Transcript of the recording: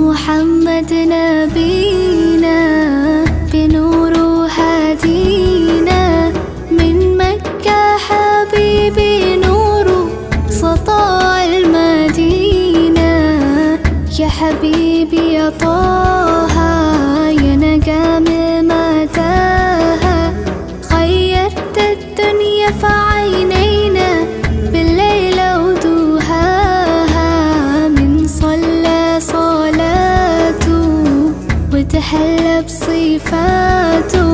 محمد نبينا بنور هادينا، من مكة حبيبي نور سطاع المدينة. يا حبيبي يا طه يا نجم متاهة، خيرت الدنيا في عينينا بالليل ودوهاها. من صلى صلاته وتحلى بصفاته